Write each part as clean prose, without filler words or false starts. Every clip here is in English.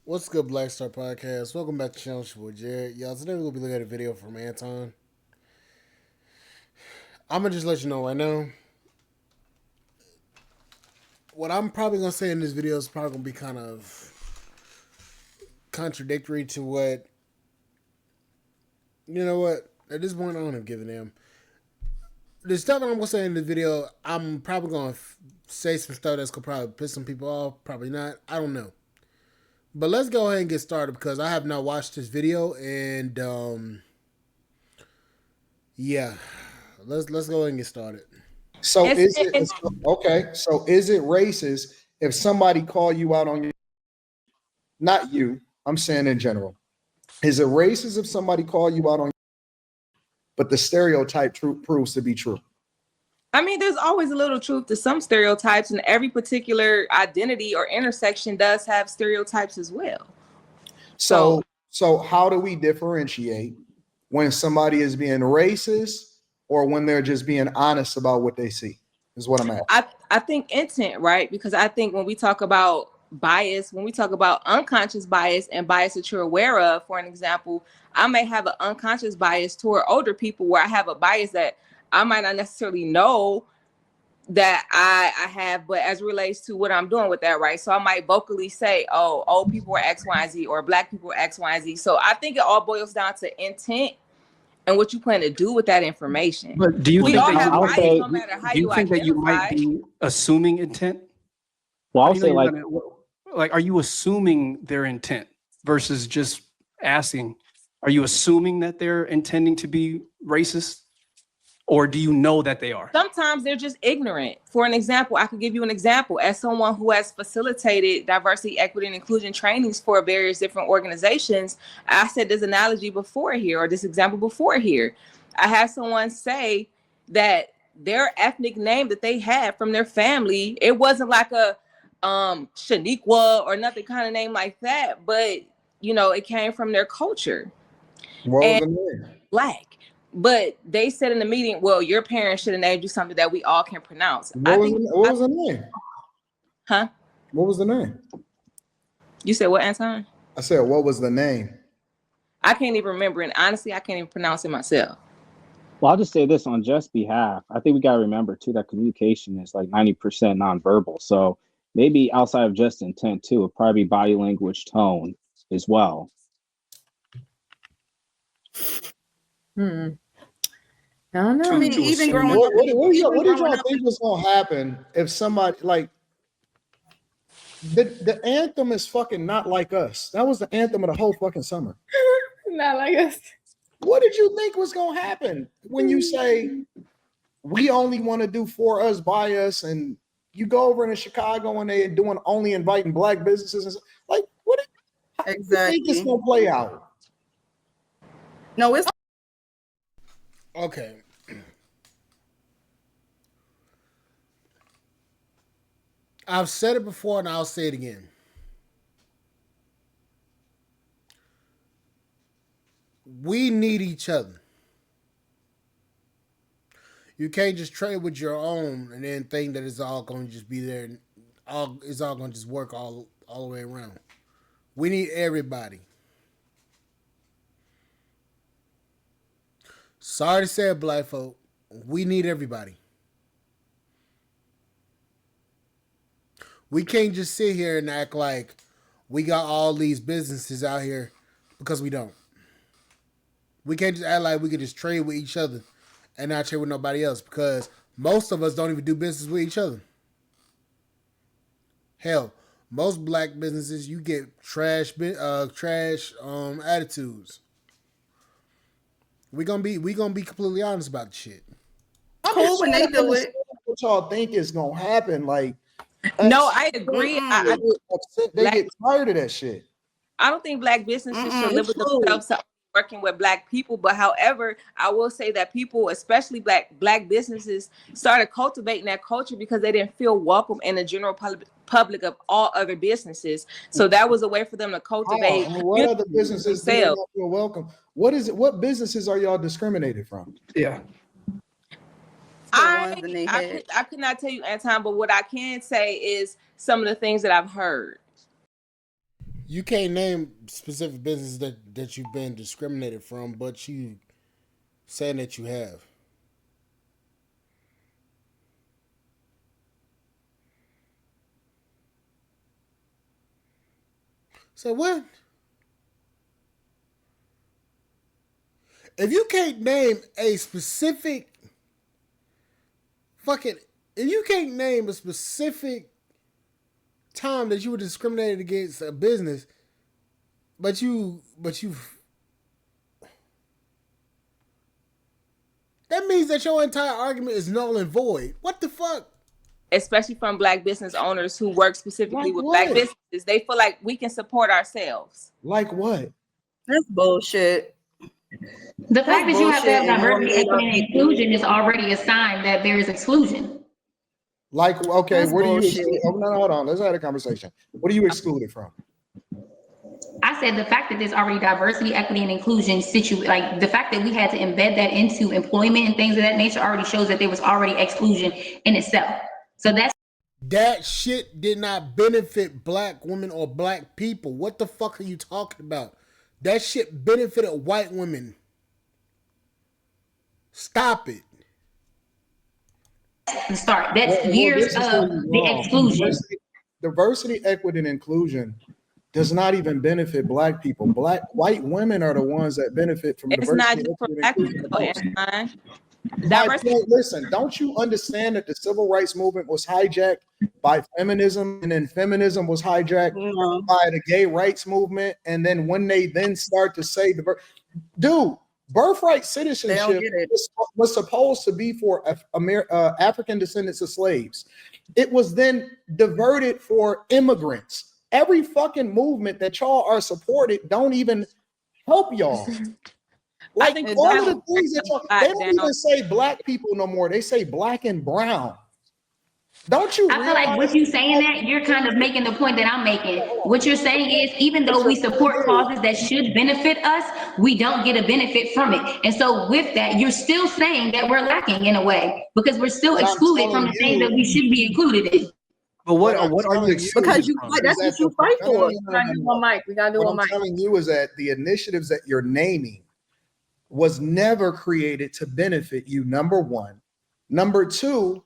What's good, Black Star Podcast? Welcome back to the channel. It's your boy Jared. Y'all, today we're going to be looking at a video from Anton. I'm going to just let you know right now. What I'm probably going to say in this video is probably going to be kind of contradictory to what, you know what, at this point I don't even give a damn. The stuff that I'm going to say in this video, I'm probably going to say some stuff that's going to probably piss some people off. Probably not. I don't know. But let's go ahead and get started because I have not watched this video and yeah, let's go ahead and get started. So is it okay? So is it racist if somebody call you out on your, not you, I'm saying in general. Is it racist if somebody call you out on, but the stereotype proves to be true? I mean, there's always a little truth to some stereotypes, and every particular identity or intersection does have stereotypes as well. So how do we differentiate when somebody is being racist or when they're just being honest about what they see? Is what I'm asking. I think intent, right? Because I think when we talk about bias, when we talk about unconscious bias and bias that you're aware of, for an example, I may have an unconscious bias toward older people where I have a bias that I might not necessarily know that I have, but as it relates to what I'm doing with that, right? So I might vocally say, oh, old people are X, Y, and Z, or Black people are X, Y, and Z. So I think it all boils down to intent and what you plan to do with that information. But do you we think all that have you bias might, no matter how do you think identify. that you might be assuming intent? Well, I'll say like, are you assuming their intent versus just asking? Are you assuming that they're intending to be racist? Or do you know that they are? Sometimes they're just ignorant. For an example, I could give you an example. As someone who has facilitated diversity, equity, and inclusion trainings for various different organizations, I said this analogy before here, or this example before here. I had someone say that their ethnic name that they had from their family, it wasn't like a Shaniqua or nothing kind of name like that, but you know, it came from their culture. What was the name? Black. But they said in the meeting, well, your parents should have named you something that we all can pronounce. What was the name? Huh? What was the name? You said what, Anton? I said, what was the name? I can't even remember. And honestly, I can't even pronounce it myself. Well, I'll just say this on Jeff's behalf. I think we got to remember, too, that communication is like 90% nonverbal. So maybe outside of just intent, too, it'd probably be body language, tone as well. I don't know. I mean, even growing up, what do y'all think was gonna happen if somebody like the anthem is fucking Not Like Us? That was the anthem of the whole fucking summer. Not like us. What did you think was gonna happen when you say we only want to do for us, by us, and you go over into Chicago and they're doing only inviting Black businesses and like what? Exactly. You think it's gonna play out? No, it's Okay. I've said it before and I'll say it again. We need each other. You can't just trade with your own and then think that it's all going to just be there and it's all going to just work all the way around. We need everybody. Sorry to say it, Black folk. We need everybody. We can't just sit here and act like we got all these businesses out here because we don't. We can't just act like we could just trade with each other and not trade with nobody else because most of us don't even do business with each other. Hell, most Black businesses, you get trash attitudes. We gonna be completely honest about the shit. cool when they do it. What y'all think is gonna happen? Like, no, I agree. They get tired of that shit. I don't think Black businesses should live with themselves working with Black people. But however, I will say that people, especially Black businesses, started cultivating that culture because they didn't feel welcome in the general public of all other businesses. So that was a way for them to cultivate. What other businesses do not feel welcome? What is it? What businesses are y'all discriminated from? Yeah. I could not tell you, Anton, but what I can say is some of the things that I've heard. You can't name specific businesses that you've been discriminated from, but you saying that you have. So what? If you can't name a specific if you can't name a specific time that you were discriminated against a business, but you that means that your entire argument is null and void. What the fuck? Especially from Black business owners who work specifically with Black businesses, they feel like we can support ourselves. Like what? That's bullshit. The fact that you have to have diversity, equity, and inclusion is already a sign that there is exclusion. Like, okay, That's what do you bullshit. exclude? Oh, no, hold on. Let's have a conversation. What are you excluded from? I said the fact that there's already diversity, equity, and inclusion like the fact that we had to embed that into employment and things of that nature already shows that there was already exclusion in itself. So that shit did not benefit Black women or Black people. What the fuck are you talking about? That shit benefited white women. Stop it. the start. That's years of the exclusion. Diversity, equity, and inclusion does not even benefit Black people. White women are the ones that benefit from It's diversity. not just for Black people. Listen, don't you understand that the civil rights movement was hijacked by feminism, and then feminism was hijacked by the gay rights movement, and then when they then start to say birthright citizenship was supposed to be for African descendants of slaves. It was then diverted for immigrants. Every fucking movement that y'all are supported don't even help y'all. Like all of the things that y'all, they don't even say Black people no more. They say Black and brown. Don't you? I feel like with you saying that, you're kind of making the point that I'm making. What you're saying is, even though we support causes that should benefit us, we don't get a benefit from it. And so with that, you're still saying that we're lacking in a way because we're still excluded from the things that we should be included in. But what are you excluded Because you from? fight, that's what you fight for. We gotta do one mic. We gotta do What one I'm mic. telling you is that the initiatives that you're naming was never created to benefit you, number one. Number two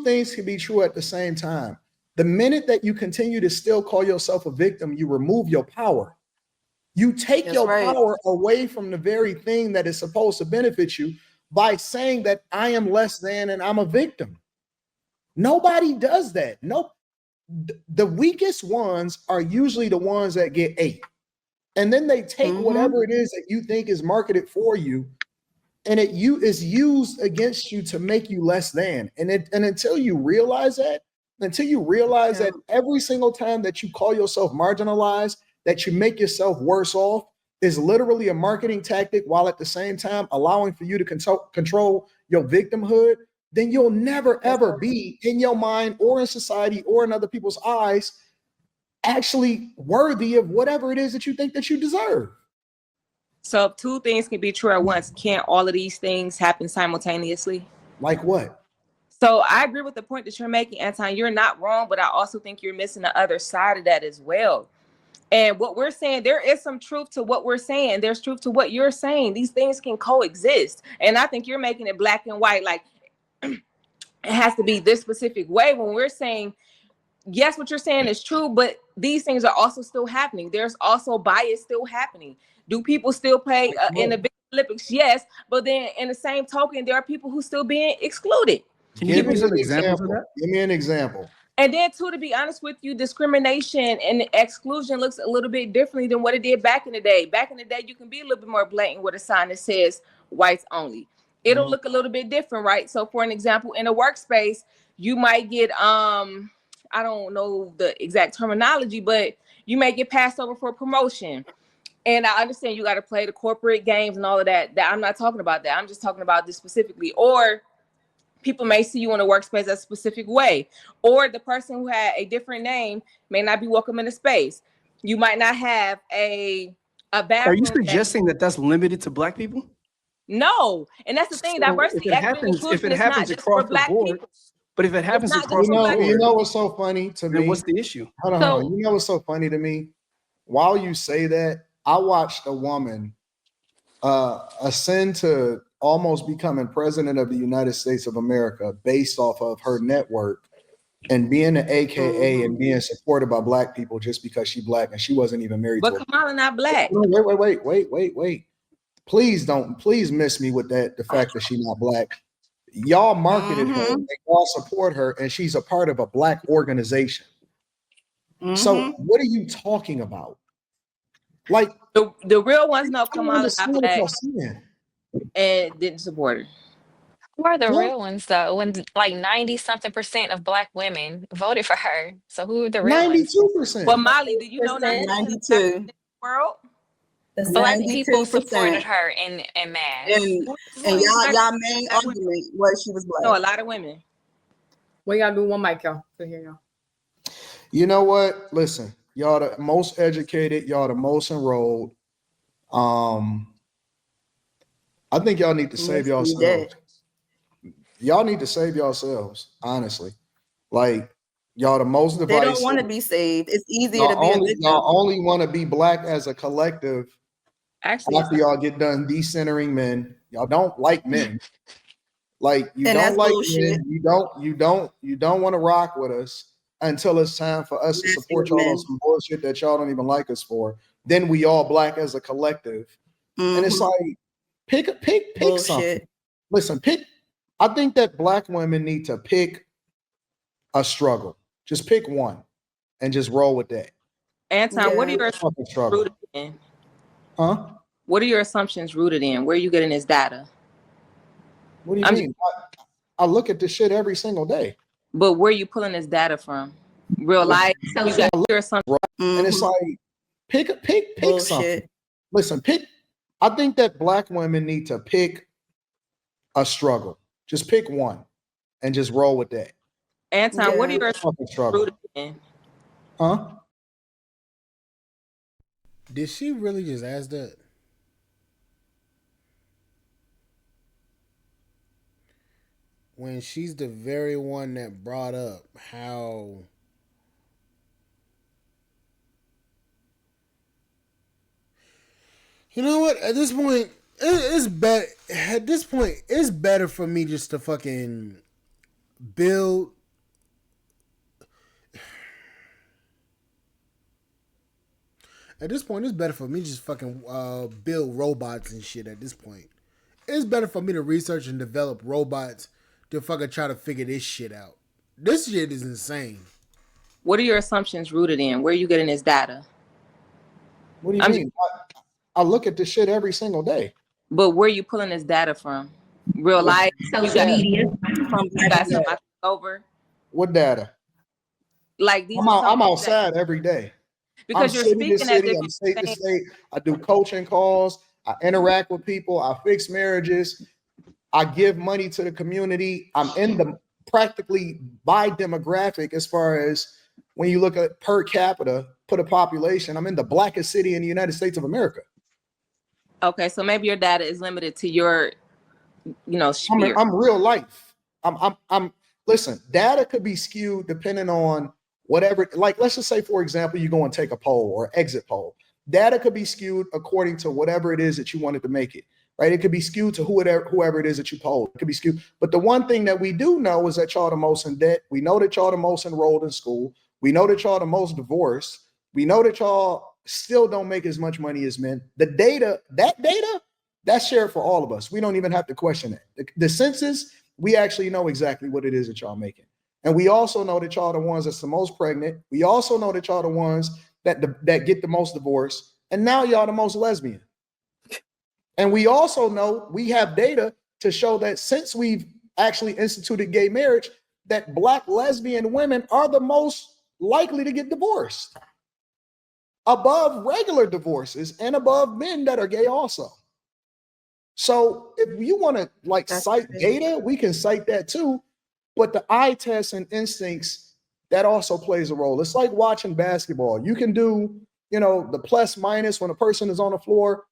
things can be true at the same time. The minute that you continue to still call yourself a victim, you remove your power. You take power away from the very thing that is supposed to benefit you by saying that I am less than and I'm a victim. Nobody does that. Nope. The weakest ones are usually the ones that get 8. And then they take whatever it is that you think is marketed for you, and it is used against you to make you less than. And until you realize that every single time that you call yourself marginalized, that you make yourself worse off, is literally a marketing tactic, while at the same time allowing for you to control your victimhood, then you'll never ever be in your mind or in society or in other people's eyes actually worthy of whatever it is that you think that you deserve. So if two things can be true at once, can't all of these things happen simultaneously? Like what? So I agree with the point that you're making, Anton. You're not wrong, but I also think you're missing the other side of that as well. And what we're saying, there is some truth to what we're saying. There's truth to what you're saying. These things can coexist. And I think you're making it black and white, like it has to be this specific way, when we're saying, yes, what you're saying is true, but these things are also still happening. There's also bias still happening. Do people still play in the big Olympics? Yes, but then in the same token, there are people who still being excluded. Can you give me some examples of that? Give me an example. And then too, to be honest with you, discrimination and exclusion looks a little bit differently than what it did back in the day. Back in the day, you can be a little bit more blatant with a sign that says whites only. It'll look a little bit different, right? So for an example, in a workspace, you might get, I don't know the exact terminology, but you may get passed over for a promotion. And I understand you got to play the corporate games and all of that. I'm not talking about that. I'm just talking about this specifically. Or people may see you in a workspace a specific way. Or the person who had a different name may not be welcome in the space. You might not have a bathroom. Are you suggesting that that's limited to Black people? No. And that's the thing. So Diversity, if it happens across the board, but if it happens across the board, you know what's so funny to me? What's the issue? Hold on. You know what's so funny to me? while you say that, I watched a woman ascend to almost becoming president of the United States of America based off of her network and being an AKA and being supported by black people just because she's black and she wasn't even married to But Kamala not black. Wait. Please miss me with that, the fact that she's not black. Y'all marketed her, and y'all support her, and she's a part of a black organization. So what are you talking about? Like the real ones know Kamala not black and didn't support her. Who are the real ones though? When like 90-something% of black women voted for her. So who are the real ones? 92%. But Molly, do you know 92? World? Black people supported her in mass. And y'all main argument was she was black. No, a lot of women. We gotta do one mic, y'all. So here y'all. You know what? Listen, y'all the most educated, y'all the most enrolled. I think y'all need to save yourselves. Y'all need to save yourselves, honestly. Like, y'all the most divisive. They don't want to be saved. It's easier to be a victim. Y'all only want to be black as a collective. Actually, after y'all get done decentering men, y'all don't like men. Like you And don't that's like bullshit. men. You don't want to rock with us until it's time for us to support y'all on some bullshit that y'all don't even like us for. Then we all black as a collective, and it's like pick something. Listen, pick. I think that black women need to pick a struggle. Just pick one, and just roll with that. Anton, what are your assumptions rooted in? Huh? What are your assumptions rooted in? Where are you getting this data? What do you mean? I look at this shit every single day. But where are you pulling this data from? Real life? You got your assumptions. And it's like, pick something. Listen, I think that black women need to pick a struggle. Just pick one and just roll with that. Anton, what are your assumptions rooted in? Huh? Did she really just ask that? When she's the very one that brought up how you know what? At this point, it's better. At this point, it's better for me just to fucking build. At this point, it's better for me just fucking build robots and shit. At this point, it's better for me to research and develop robots to fucking try to figure this shit out. This shit is insane. What are your assumptions rooted in? Where are you getting this data? What do you mean? I look at this shit every single day. But where are you pulling this data from? Real life? Social media. You got something over? What data? Like these. I'm outside every day. Because you're speaking as if I'm state to state. I do coaching calls. I interact with people. I fix marriages. I give money to the community. I'm in the practically by demographic as far as when you look at per capita, put a population, I'm in the blackest city in the United States of America. Okay, so maybe your data is limited to your, sphere. I'm real life. I'm listen, data could be skewed depending on whatever, like let's just say, for example, you go and take a poll or exit poll. Data could be skewed according to whatever it is that you wanted to make it. Right, it could be skewed to whoever it is that you polled. It could be skewed. But the one thing that we do know is that y'all the most in debt. We know that y'all the most enrolled in school. We know that y'all the most divorced. We know that y'all still don't make as much money as men. That data, that's shared for all of us. We don't even have to question it. The census, we actually know exactly what it is that y'all making. And we also know that y'all the ones that's the most pregnant. We also know that y'all the ones that get the most divorce. And now y'all the most lesbian. And we also know, we have data to show that since we've actually instituted gay marriage, that black lesbian women are the most likely to get divorced, above regular divorces and above men that are gay also. So if you want to cite data, we can cite that too. But the eye test and instincts, that also plays a role. It's like watching basketball. You can do, the plus minus when a person is on the floor,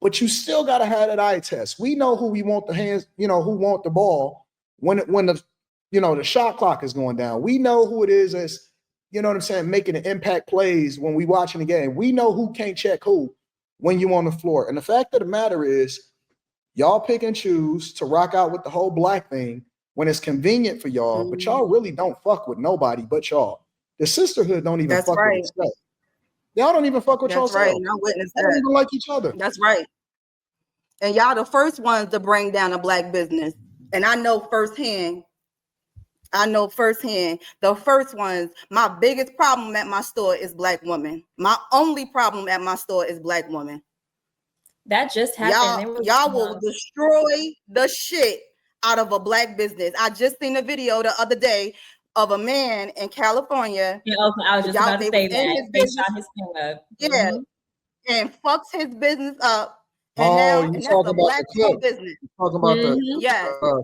but you still got to have that eye test. We know who we want the hands, who want the ball when the shot clock is going down. We know who it is that's you know what I'm saying, making an impact plays when we watching the game. We know who can't check who when you on the floor. And the fact of the matter is, y'all pick and choose to rock out with the whole black thing when it's convenient for y'all, but y'all really don't fuck with nobody but y'all. The sisterhood don't even fuck with itself. Y'all don't even fuck with That's right. yourself. And I witnessed They don't that. even like each other. That's right. And y'all the first ones to bring down a black business. And I know firsthand. The first ones, my biggest problem at my store is black women. My only problem at my store is black women. That just happened. Y'all will destroy the shit out of a black business. I just seen a video the other day of a man in California. Yeah, okay, I was just about to say that. They shot his thing up. Yeah, and fucks his business up. And oh, now, you and that's talking a about black the clip? business. You talking about the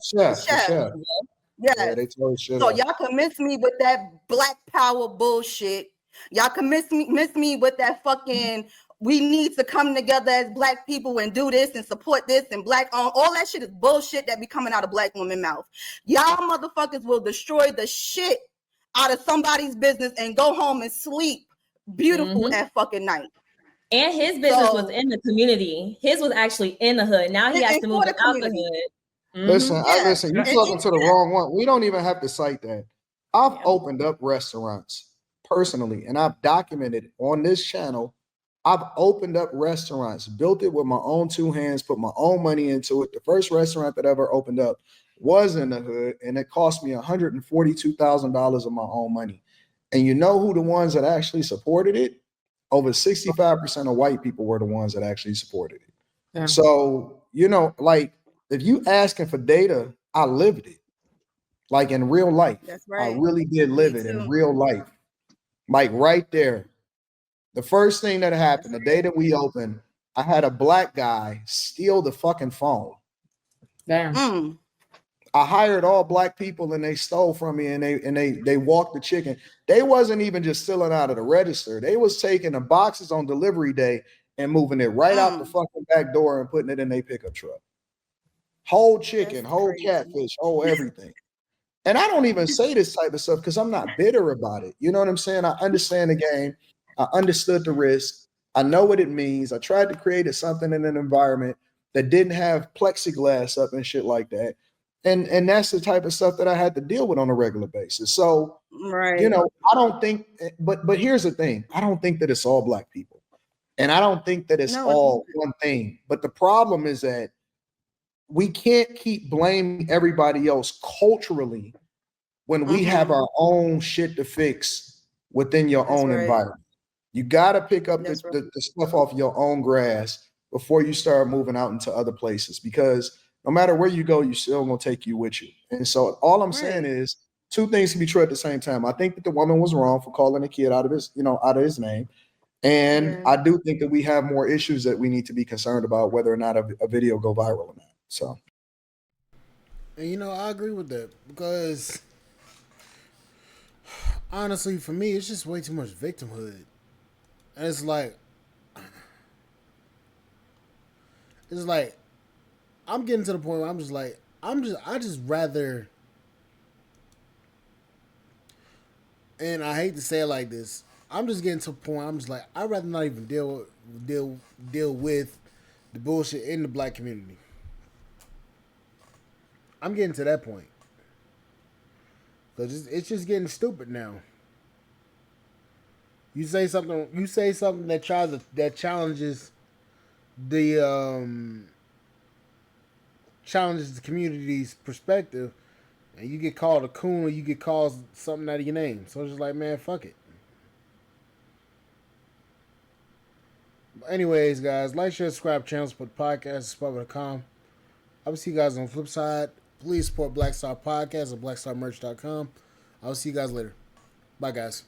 chef? Yes. Yeah, they told shit. So y'all can miss me with that black power bullshit. Y'all can miss me with that fucking we need to come together as black people and do this and support this and black on all that shit is bullshit that be coming out of black women's mouth. Y'all motherfuckers will destroy the shit out of somebody's business and go home and sleep beautiful at fucking night. And his business was in the community. His was actually in the hood. Now he has to move out the hood. Listen, listen, you're talking to the wrong one. We don't even have to cite that. I've opened up restaurants personally, and I've documented on this channel. I've opened up restaurants, built it with my own two hands, put my own money into it. The first restaurant that I ever opened up was in the hood, and it cost me $142,000 of my own money. And you know who the ones that actually supported it? Over 65% of white people were the ones that actually supported it. Yeah. So, you know, like, if you asking for data, I lived it. Like in real life. That's right. I really did live it in real life. Like right there. The first thing that happened, the day that we opened, I had a black guy steal the fucking phone. Damn. I hired all black people and they stole from me and they walked the chicken. They wasn't even just stealing out of the register. They was taking the boxes on delivery day and moving it right out the fucking back door and putting it in their pickup truck. Whole chicken, whole catfish, whole everything. And I don't even say this type of stuff because I'm not bitter about it. You know what I'm saying? I understand the game. I understood the risk. I know what it means. I tried to create something in an environment that didn't have plexiglass up and shit like that. And that's the type of stuff that I had to deal with on a regular basis. So, you know, I don't think, but here's the thing. I don't think that it's all black people. And I don't think that it's all one thing. But the problem is that we can't keep blaming everybody else culturally when we have our own shit to fix within your own environment. You got to pick up the stuff off your own grass before you start moving out into other places, because no matter where you go, you're still going to take you with you. And so all I'm saying is two things can be true at the same time. I think that the woman was wrong for calling the kid out of his, out of his name. And I do think that we have more issues that we need to be concerned about, whether or not a video go viral or not. So, and I agree with that, because honestly, for me, it's just way too much victimhood. And it's like I'm getting to the point where I'm just like, I just rather, and I hate to say it like this, I'm just getting to a point where I'm just like, I'd rather not even deal with the bullshit in the black community. I'm getting to that point. Because it's just getting stupid now. You say something that challenges the community's perspective, and you get called a coon or you get called something out of your name. So it's just like, man, fuck it. But anyways, guys, like, share, subscribe, channel, support the podcast, support.com. I will see you guys on the flip side. Please support Black Star Podcast at blackstarmerch.com. I'll see you guys later. Bye, guys.